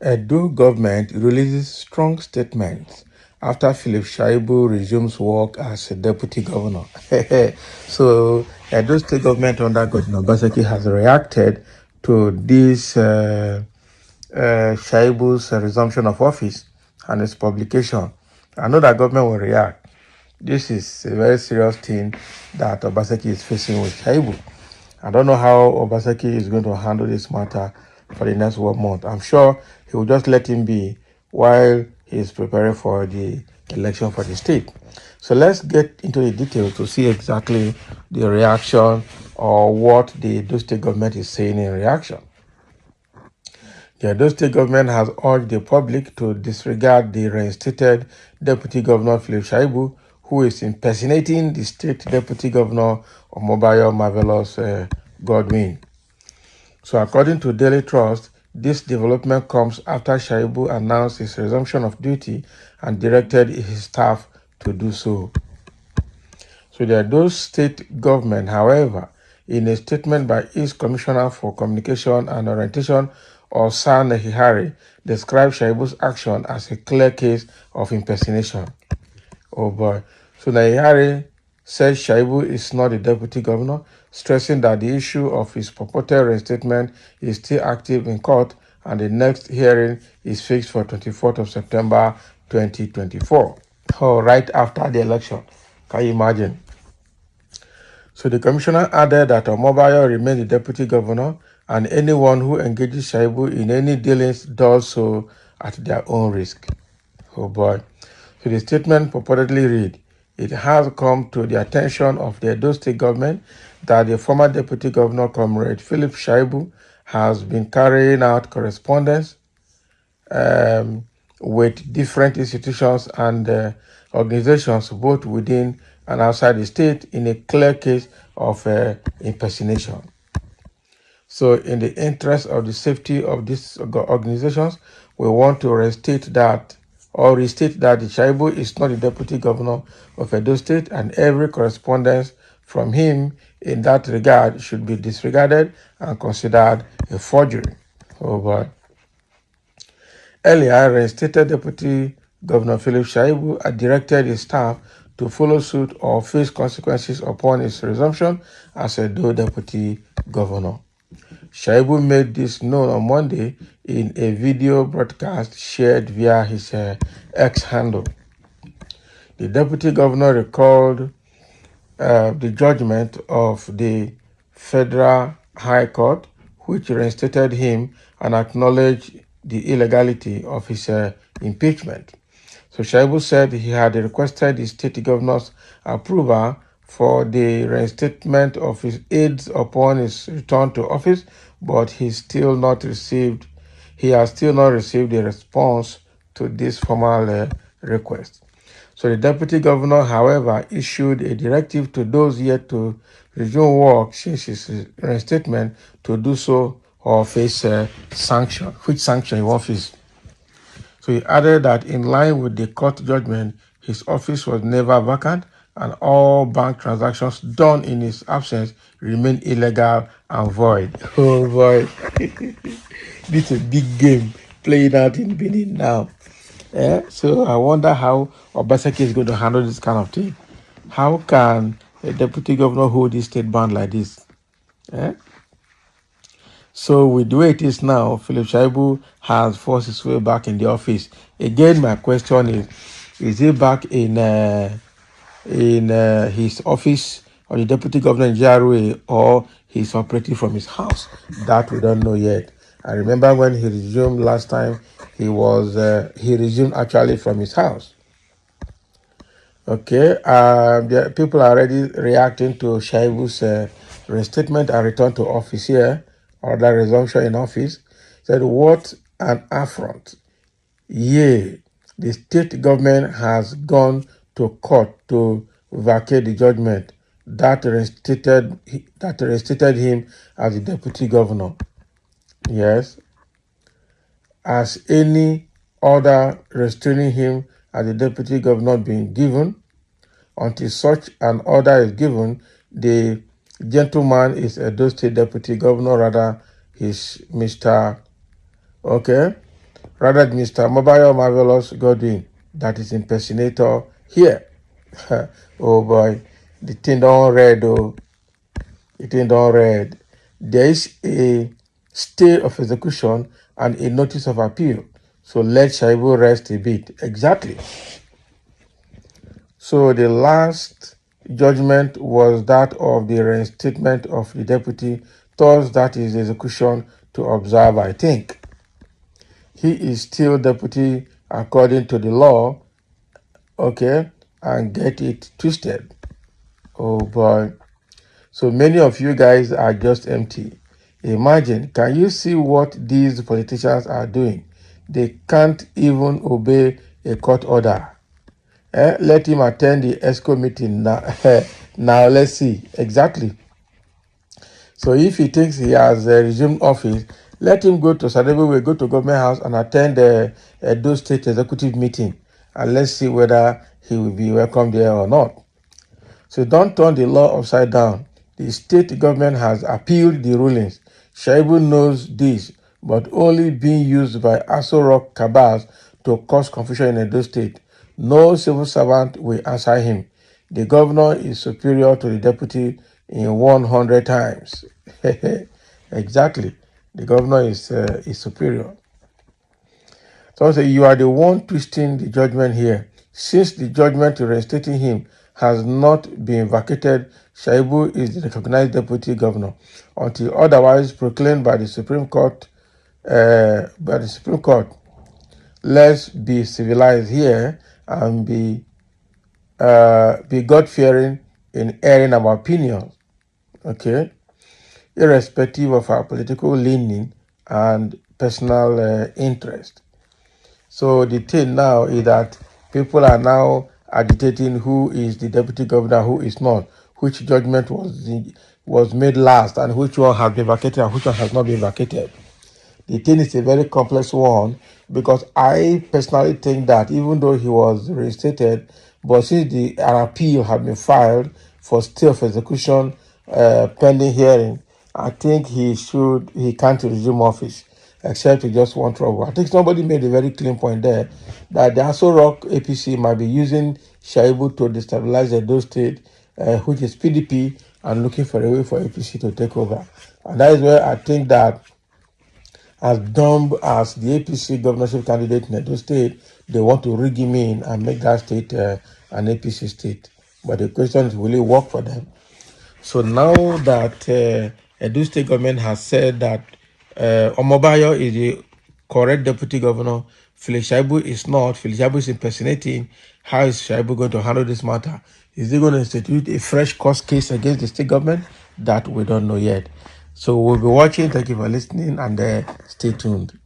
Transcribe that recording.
Edo government releases strong statements after Philip Shaibu resumes work as a deputy governor. So, Edo state government under Governor Obaseki has reacted to this Shaibu's resumption of office and its publication. I know that government will react. This is a very serious thing that Obaseki is facing with Shaibu. I don't know how Obaseki is going to handle this matter for the next 1 month. I'm sure he will just let him be while he is preparing for the election for the state. So let's get into the details to see exactly the reaction or what the Edo State government is saying in reaction. The Edo State government has urged the public to disregard the reinstated Deputy Governor Philip Shaibu, who is impersonating the state Deputy Governor of Mobile Marvelous Godwin. So according to Daily Trust, this development comes after Shaibu announced his resumption of duty and directed his staff to do so. So the Edo State government, however, in a statement by its Commissioner for Communication and Orientation, Osa Nehihari, described Shaibu's action as a clear case of impersonation. Oh boy. So Nehihari said Shaibu is not the deputy governor, stressing that the issue of his purported reinstatement is still active in court and the next hearing is fixed for 24th of September 2024. Oh, right after the election. Can you imagine? So the commissioner added that Omobayo remains the deputy governor and anyone who engages Shaibu in any dealings does so at their own risk. Oh boy. So the statement purportedly read, it has come to the attention of the Edo State government that the former deputy governor, Comrade Philip Shaibu, has been carrying out correspondence with different institutions and organizations both within and outside the state in a clear case of impersonation. So in the interest of the safety of these organizations, we want to restate that the Shaibu is not the deputy governor of Edo State and every correspondence from him in that regard should be disregarded and considered a forgery. Oh boy. Earlier, reinstated Deputy Governor Philip Shaibu had directed his staff to follow suit or face consequences upon his resumption as Edo Deputy Governor. Shaibu made this known on Monday in a video broadcast shared via his X handle. The Deputy Governor recalled the judgment of the Federal High Court, which reinstated him and acknowledged the illegality of his impeachment. So Shaibu said he had requested the state governor's approval for the reinstatement of his aides upon his return to office, but he has still not received a response to this formal request. So the deputy governor, however, issued a directive to those yet to resume work since his reinstatement to do so or face sanction. Which sanction he won't face? So he added that in line with the court judgment, his office was never vacant and all bank transactions done in his absence remain illegal and void. Oh boy, this is a big game playing out in Benin now. So I wonder how Obaseki is going to handle this kind of thing. How can a deputy governor hold this state band like this? So with the way it is now, Philip Shaibu has forced his way back in the office. Again, my question is he back in his office or the deputy governor in GRA, or he's operating from his house? That we don't know yet. I remember when he resumed last time, he resumed actually from his house. Okay, people are already reacting to Shaibu's reinstatement and return to office here, or that resumption in office. Said, what an affront. Yea, the state government has gone to court to vacate the judgment that reinstated him as the deputy governor. Yes, as any order restraining him as the deputy governor being given. Until such an order is given, the gentleman is Edo State deputy governor, rather he's Mr. Okay. rather Mr. Mobile Marvelous Godwin, that is impersonator here. Oh boy, the thing don't read, oh. The thing don't read. There is a stay of execution and a notice of appeal. So let Shaibu rest a bit. Exactly. So the last judgment was that of the reinstatement of the deputy. Thus, that is the execution to observe, I think. He is still deputy according to the law, okay, and get it twisted. Oh boy. So many of you guys are just empty. Imagine, can you see what these politicians are doing? They can't even obey a court order. Let him attend the ESCO meeting now. Now let's see. Exactly. So if he thinks he has resumed office, let him go to Shaibu, go to Government House and attend the Edo State Executive meeting. And let's see whether he will be welcome there or not. So don't turn the law upside down. The state government has appealed the rulings. Shaibu knows this, but only being used by Aso Rock cabals to cause confusion in Edo State. No civil servant will answer him. The governor is superior to the deputy in 100 times. Exactly. The governor is superior. So say you are the one twisting the judgment here. Since the judgment reinstating him has not been vacated, Shaibu is the recognized deputy governor until otherwise proclaimed by the Supreme Court. Let's be civilized here and be God-fearing in airing our opinions. Okay, irrespective of our political leaning and personal interest. So the thing now is that people are now agitating who is the deputy governor, who is not, which judgment was made last, and which one has been vacated and which one has not been vacated. The thing is a very complex one because I personally think that even though he was reinstated, but since an appeal had been filed for stay of execution pending hearing, I think he can't resume office except he just want trouble. I think somebody made a very clean point there that the Aso Rock APC might be using Shaibu to destabilize Edo State, which is PDP, and looking for a way for APC to take over. And that is where I think that as dumb as the APC governorship candidate in Edo State, they want to rig him in and make that state an APC state. But the question is, will it work for them? So now that Edo State government has said that Omobayo is the correct deputy governor, Felix Shaibu is not, Felix Shaibu is impersonating, how is Shaibu going to handle this matter? Is he going to institute a fresh court case against the state government? That we don't know yet. So we'll be watching. Thank you for listening and stay tuned.